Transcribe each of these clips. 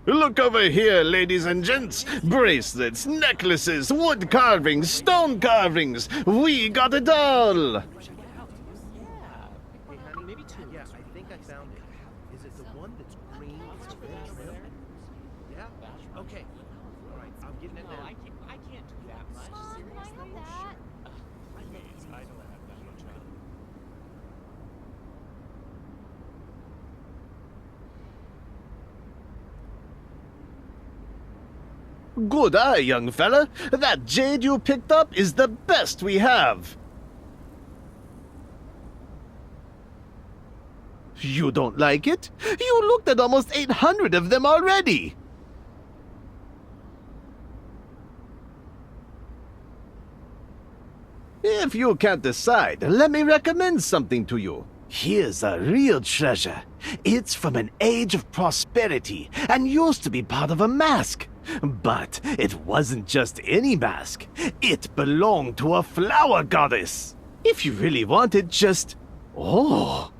Look over here, ladies and gents. Bracelets, necklaces, wood carvings, stone carvings. We got it all. Good eye, young fella. That jade you picked up is the best we have. You don't like it? You looked at almost 800 of them already. If you can't decide, let me recommend something to you. Here's a real treasure. It's from an age of prosperity and used to be part of a mask. But it wasn't just any mask. It belonged to a flower goddess. If you really want it, just... Oh...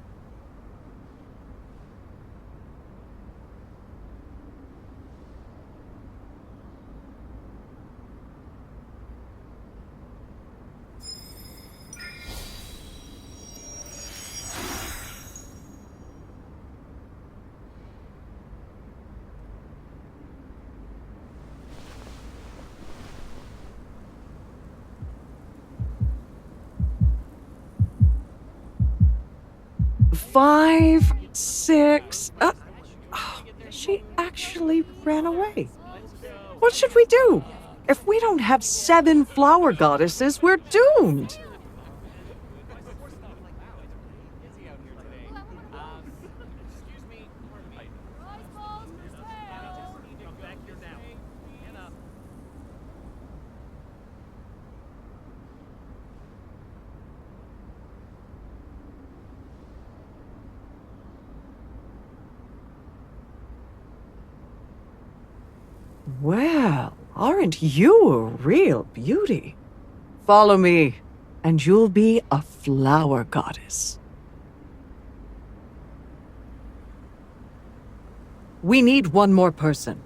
Five, six... she actually ran away. What should we do? If we don't have 7 flower goddesses, we're doomed. Well, aren't you a real beauty? Follow me, and you'll be a flower goddess. We need one more person.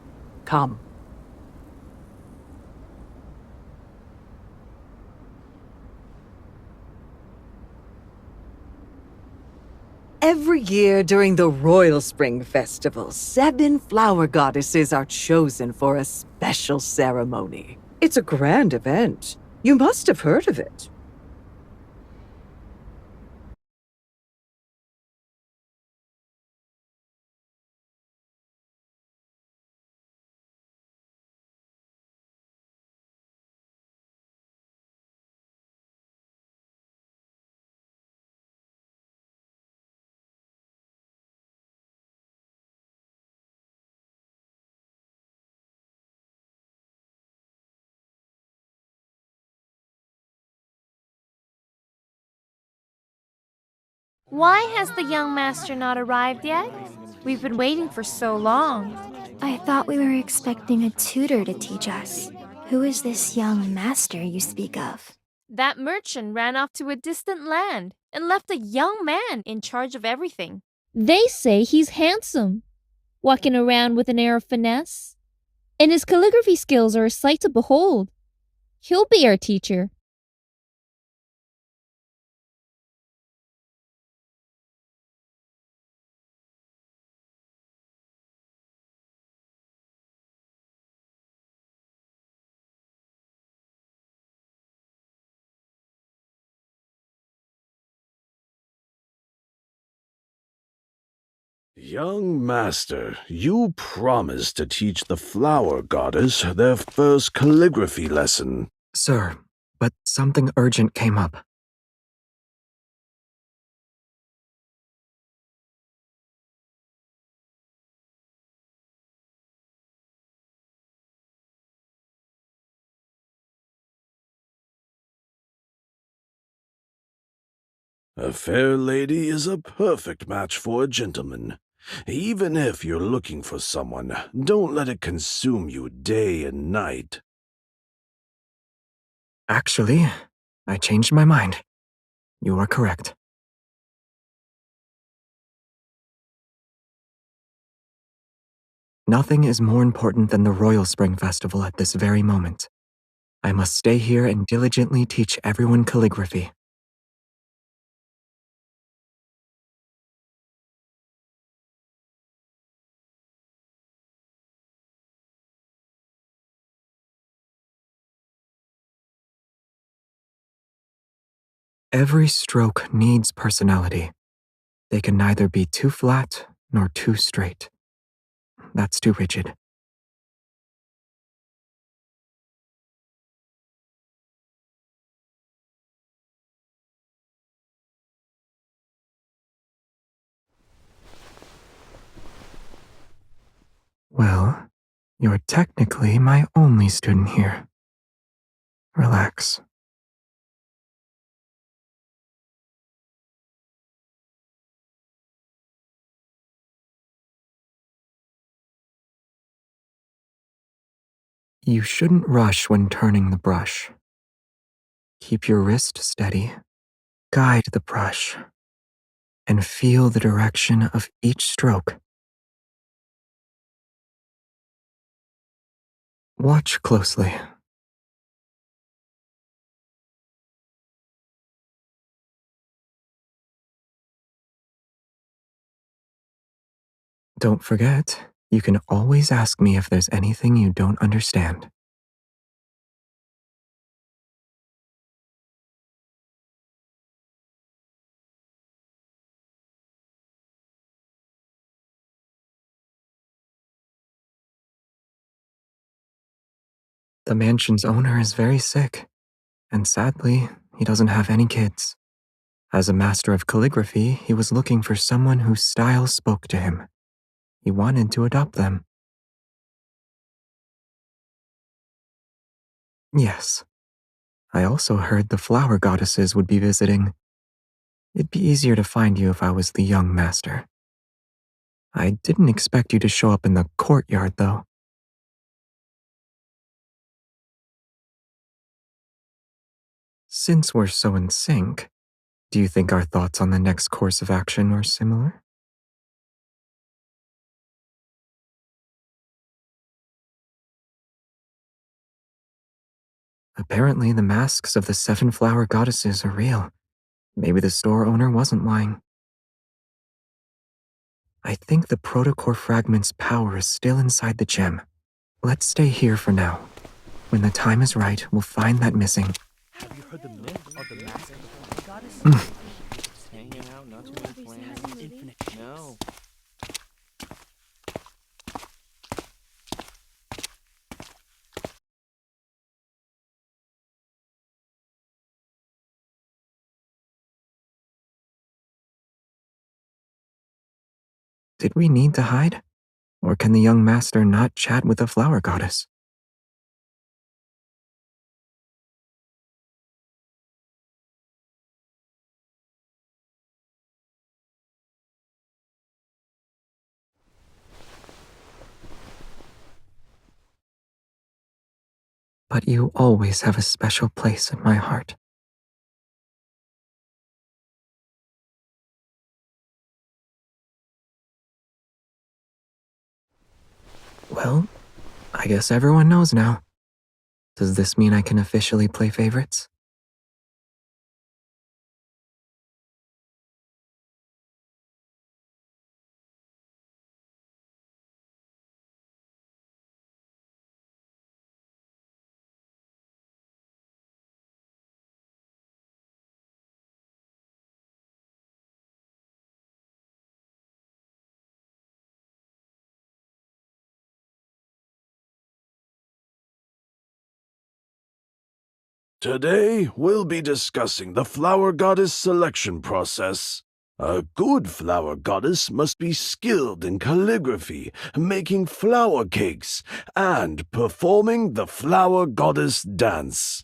Come. Every year during the Royal Spring Festival, 7 flower goddesses are chosen for a special ceremony. It's a grand event. You must have heard of it. Why has the young master not arrived yet? We've been waiting for so long. I thought we were expecting a tutor to teach us. Who is this young master you speak of? That merchant ran off to a distant land and left a young man in charge of everything. They say he's handsome, walking around with an air of finesse, and his calligraphy skills are a sight to behold. He'll be our teacher. Young master, you promised to teach the flower goddess their first calligraphy lesson. Sir, but something urgent came up. A fair lady is a perfect match for a gentleman. Even if you're looking for someone, don't let it consume you day and night. Actually, I changed my mind. You are correct. Nothing is more important than the Royal Spring Festival at this very moment. I must stay here and diligently teach everyone calligraphy. Every stroke needs personality. They can neither be too flat nor too straight. That's too rigid. Well, you're technically my only student here. Relax. You shouldn't rush when turning the brush. Keep your wrist steady, guide the brush, and feel the direction of each stroke. Watch closely. Don't forget, you can always ask me if there's anything you don't understand. The mansion's owner is very sick, and sadly, he doesn't have any kids. As a master of calligraphy, he was looking for someone whose style spoke to him. He wanted to adopt them. Yes. I also heard the flower goddesses would be visiting. It'd be easier to find you if I was the young master. I didn't expect you to show up in the courtyard, though. Since we're so in sync, do you think our thoughts on the next course of action are similar? Apparently, the masks of the 7 flower goddesses are real. Maybe the store owner wasn't lying. I think the protocore fragment's power is still inside the gem. Let's stay here for now. When the time is right, we'll find that missing. Have you heard the myth of the mask of the flower goddess? Just hanging out, not too many plans. Infinite shapes. No. Did we need to hide? Or can the young master not chat with the flower goddess? But you always have a special place in my heart. Well, I guess everyone knows now. Does this mean I can officially play favorites? Today, we'll be discussing the flower goddess selection process. A good flower goddess must be skilled in calligraphy, making flower cakes, and performing the flower goddess dance.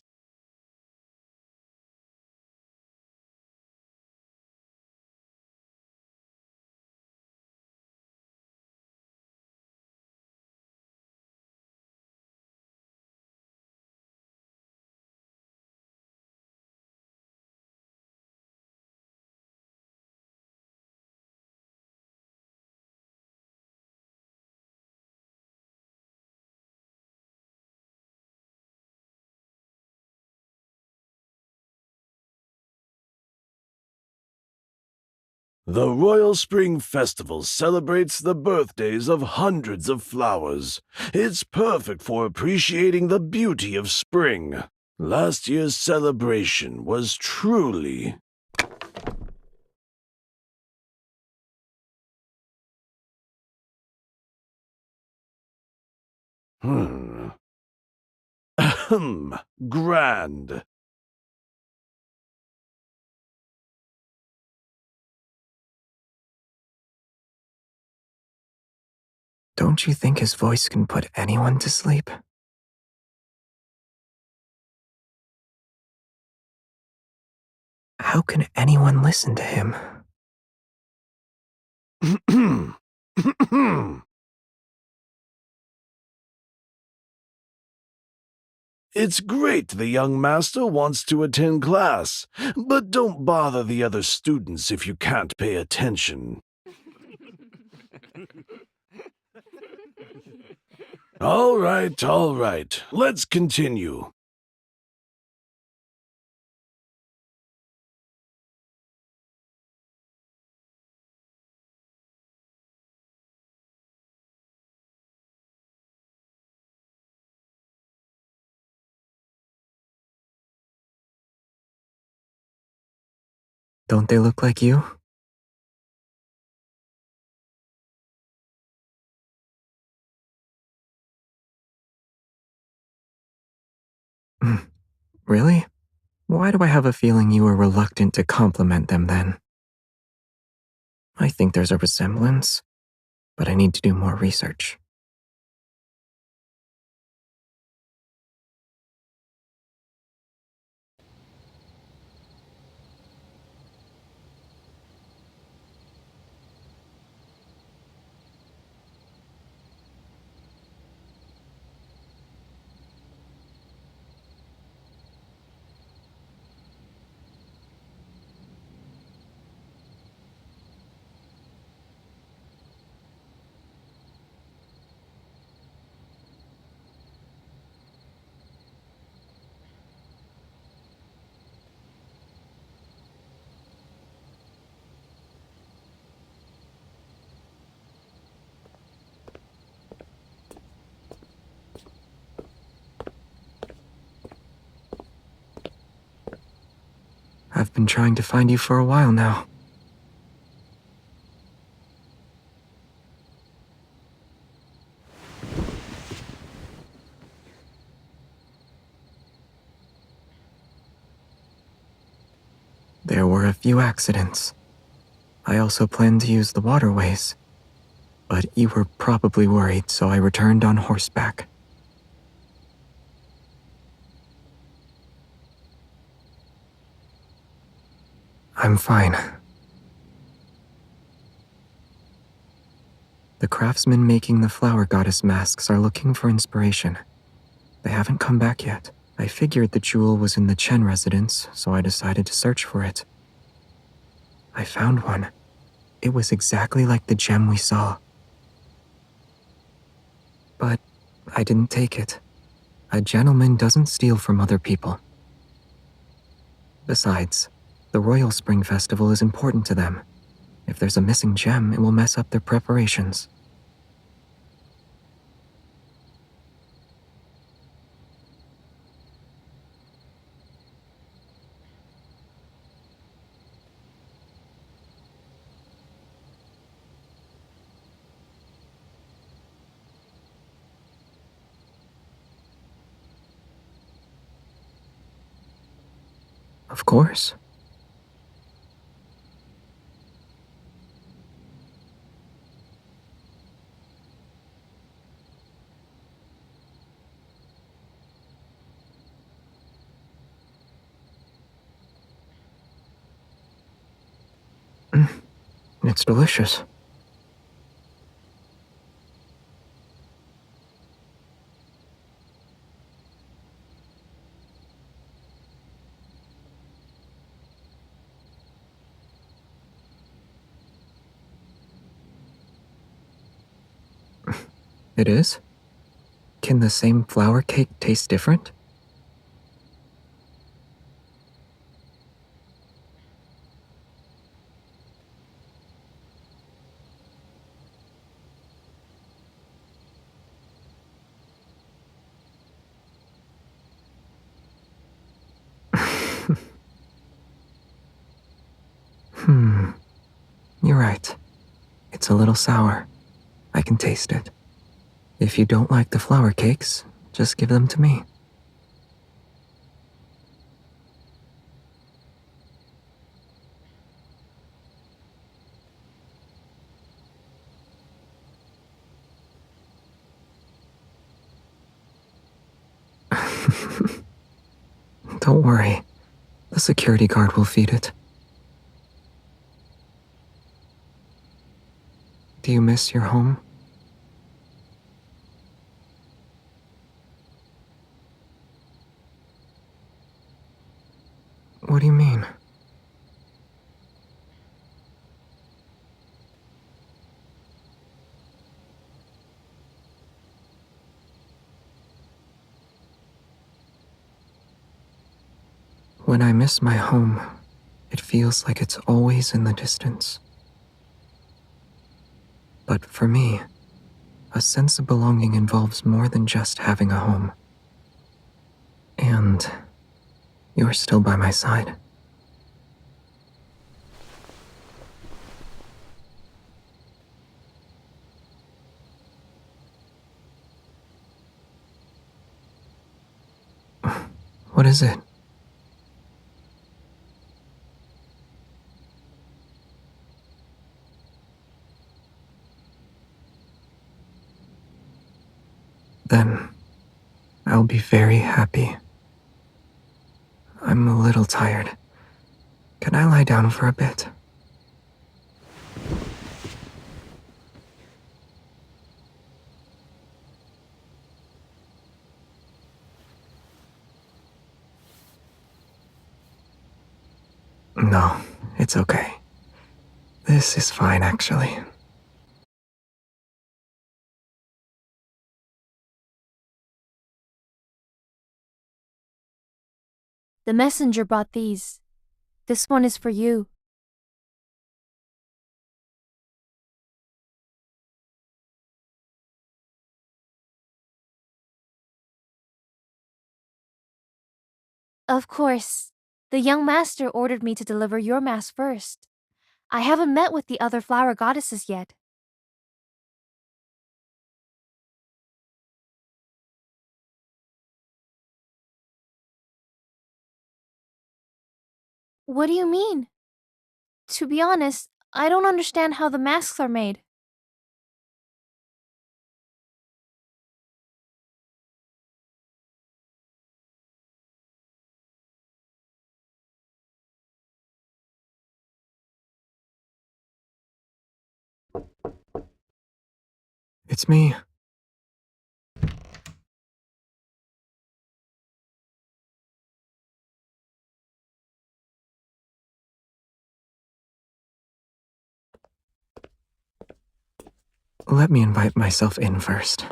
The Royal Spring Festival celebrates the birthdays of hundreds of flowers. It's perfect for appreciating the beauty of spring. Last year's celebration was truly... grand. Don't you think his voice can put anyone to sleep? How can anyone listen to him? It's great the young master wants to attend class, but don't bother the other students if you can't pay attention. All right. Let's continue. Don't they look like you? Really? Why do I have a feeling you were reluctant to compliment them then? I think there's a resemblance, but I need to do more research. I've been trying to find you for a while now. There were a few accidents. I also planned to use the waterways, but you were probably worried, so I returned on horseback. I'm fine. The craftsmen making the flower goddess masks are looking for inspiration. They haven't come back yet. I figured the jewel was in the Chen residence, so I decided to search for it. I found one. It was exactly like the gem we saw. But I didn't take it. A gentleman doesn't steal from other people. Besides, the Royal Spring Festival is important to them. If there's a missing gem, it will mess up their preparations. Of course. It's delicious. It is? Can the same flour cake taste different? You're right. It's a little sour. I can taste it. If you don't like the flower cakes, just give them to me. Don't worry. The security guard will feed it. Do you miss your home? What do you mean? When I miss my home, it feels like it's always in the distance. But for me, a sense of belonging involves more than just having a home. And you're still by my side. What is it? Then I'll be very happy. I'm a little tired. Can I lie down for a bit? No, it's okay. This is fine, actually. The messenger brought these. This one is for you. Of course. The young master ordered me to deliver your mask first. I haven't met with the other flower goddesses yet. What do you mean? To be honest, I don't understand how the masks are made. It's me. Let me invite myself in first.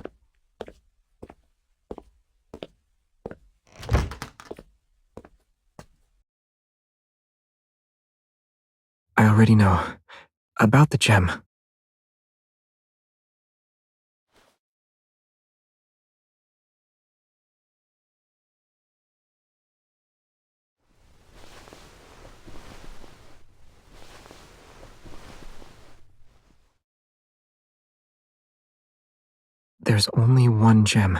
I already know. About the gem. There's only one gem.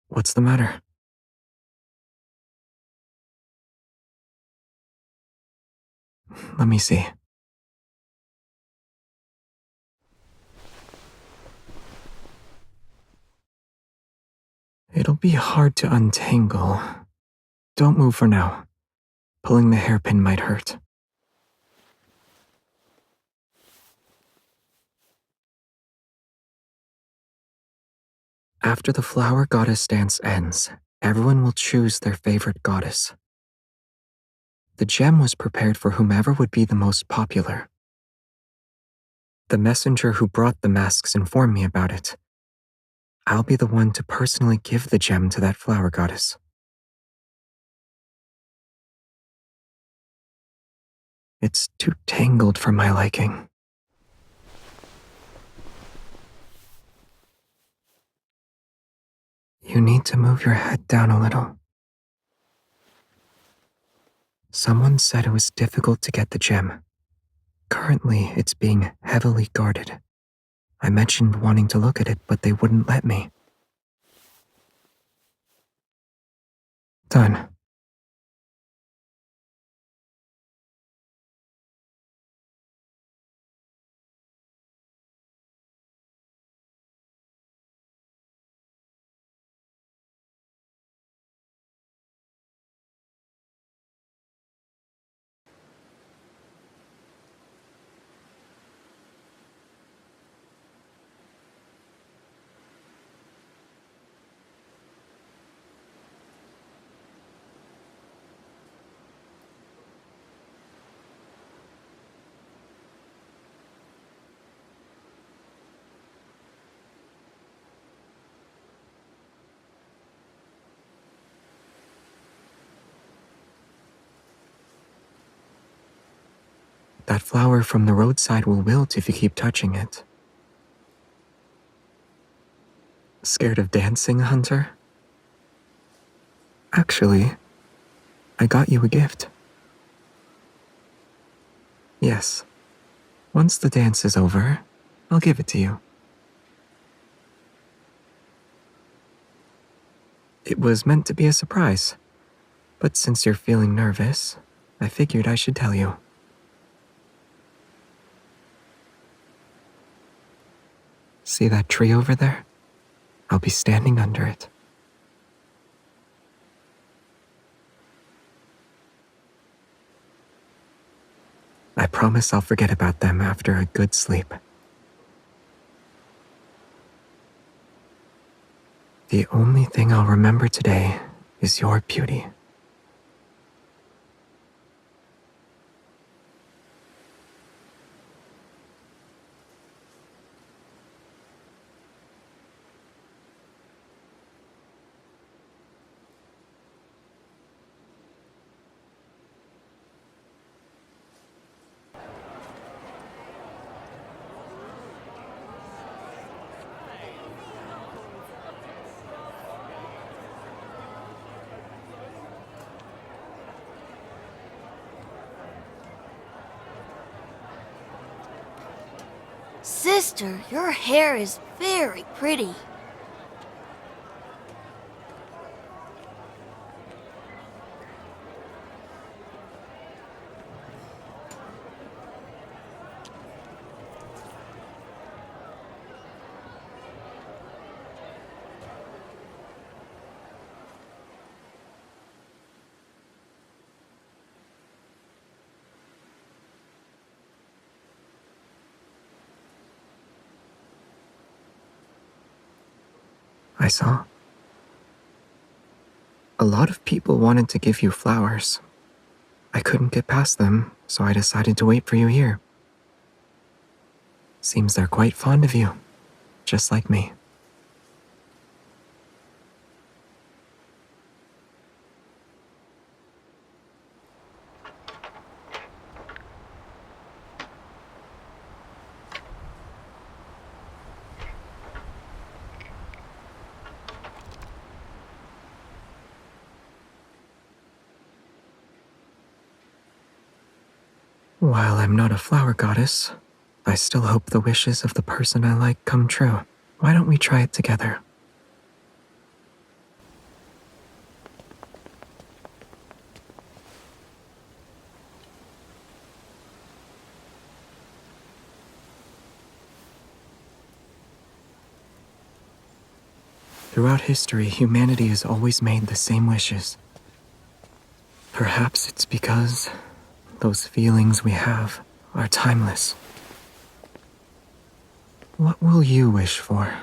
What's the matter? Let me see. It'll be hard to untangle. Don't move for now. Pulling the hairpin might hurt. After the flower goddess dance ends, everyone will choose their favorite goddess. The gem was prepared for whomever would be the most popular. The messenger who brought the masks informed me about it. I'll be the one to personally give the gem to that flower goddess. It's too tangled for my liking. You need to move your head down a little. Someone said it was difficult to get the gem. Currently, it's being heavily guarded. I mentioned wanting to look at it, but they wouldn't let me. Done. That flower from the roadside will wilt if you keep touching it. Scared of dancing, Hunter? Actually, I got you a gift. Yes. Once the dance is over, I'll give it to you. It was meant to be a surprise, but since you're feeling nervous, I figured I should tell you. See that tree over there? I'll be standing under it. I promise I'll forget about them after a good sleep. The only thing I'll remember today is your beauty. Sister, your hair is very pretty. I saw. A lot of people wanted to give you flowers. I couldn't get past them, so I decided to wait for you here. Seems they're quite fond of you, just like me. While I'm not a flower goddess, I still hope the wishes of the person I like come true. Why don't we try it together? Throughout history, humanity has always made the same wishes. Perhaps it's because those feelings we have are timeless. What will you wish for?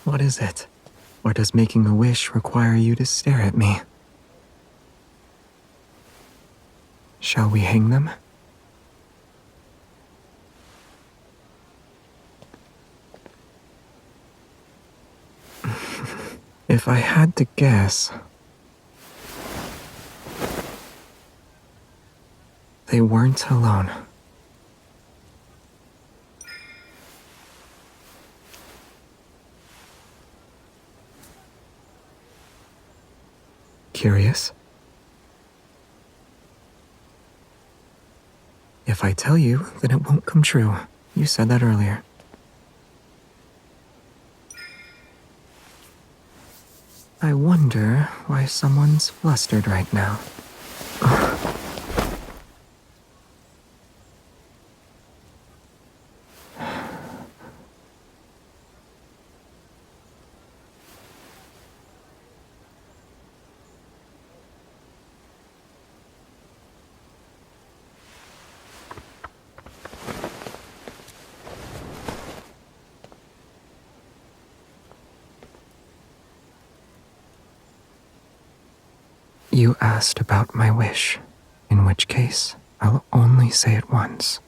What is it? Or does making a wish require you to stare at me? Shall we hang them? if I had to guess, they weren't alone. Curious? If I tell you, then it won't come true. You said that earlier. I wonder why someone's flustered right now. You asked about my wish, in which case I'll only say it once.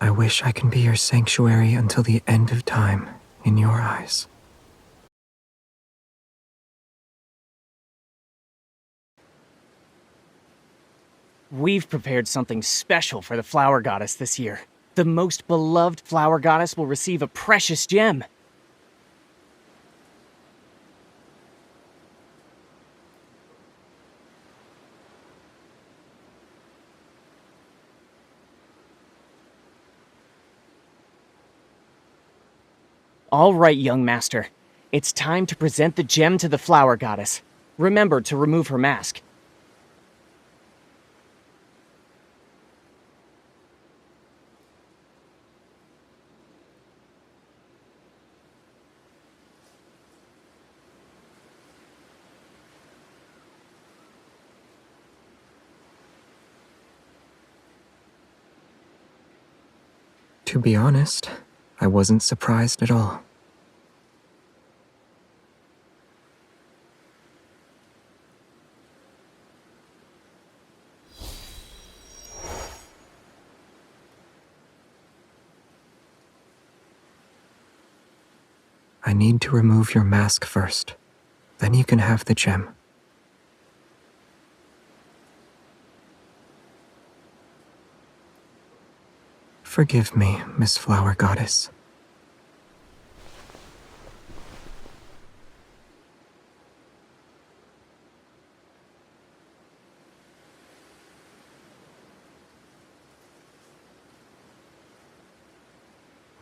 I wish I can be your sanctuary until the end of time in your eyes. We've prepared something special for the flower goddess this year. The most beloved flower goddess will receive a precious gem. All right, young master. It's time to present the gem to the flower goddess. Remember to remove her mask. To be honest, I wasn't surprised at all. I need to remove your mask first. Then you can have the gem. Forgive me, Miss Flower Goddess.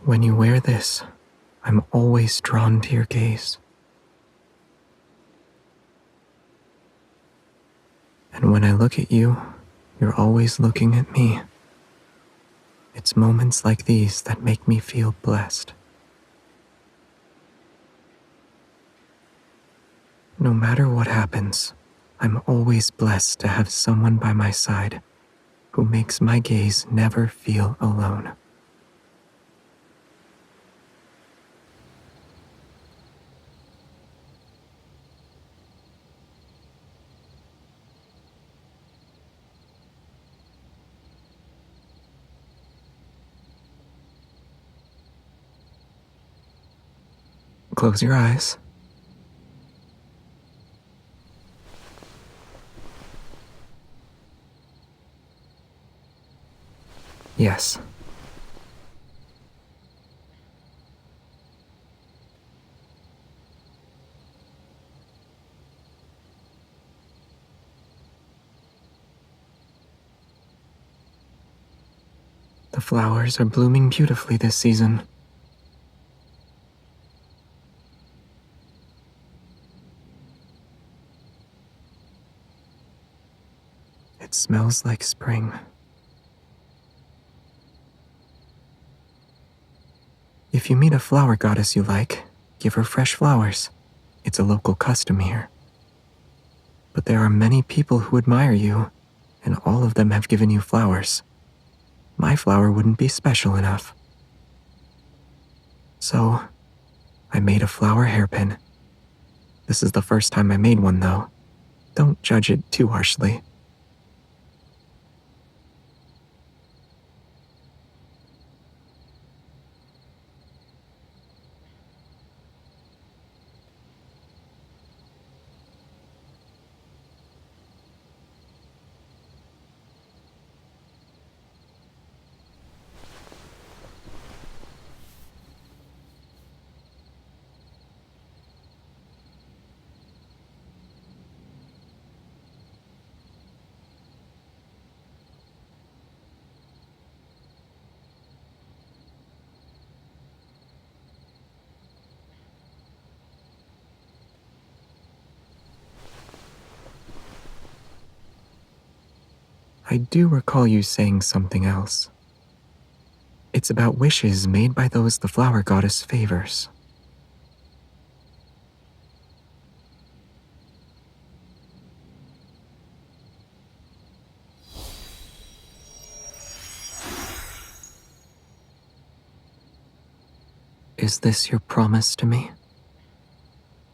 When you wear this, I'm always drawn to your gaze. And when I look at you, you're always looking at me. It's moments like these that make me feel blessed. No matter what happens, I'm always blessed to have someone by my side who makes my gaze never feel alone. Close your eyes. Yes. The flowers are blooming beautifully this season. It smells like spring. If you meet a flower goddess you like, give her fresh flowers. It's a local custom here. But there are many people who admire you, and all of them have given you flowers. My flower wouldn't be special enough. So, I made a flower hairpin. This is the first time I made one, though. Don't judge it too harshly. I do recall you saying something else. It's about wishes made by those the flower goddess favors. Is this your promise to me?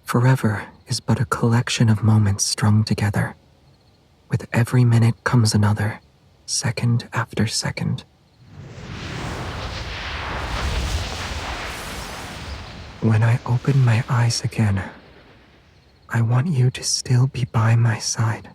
Forever is but a collection of moments strung together. With every minute comes another, second after second. When I open my eyes again, I want you to still be by my side.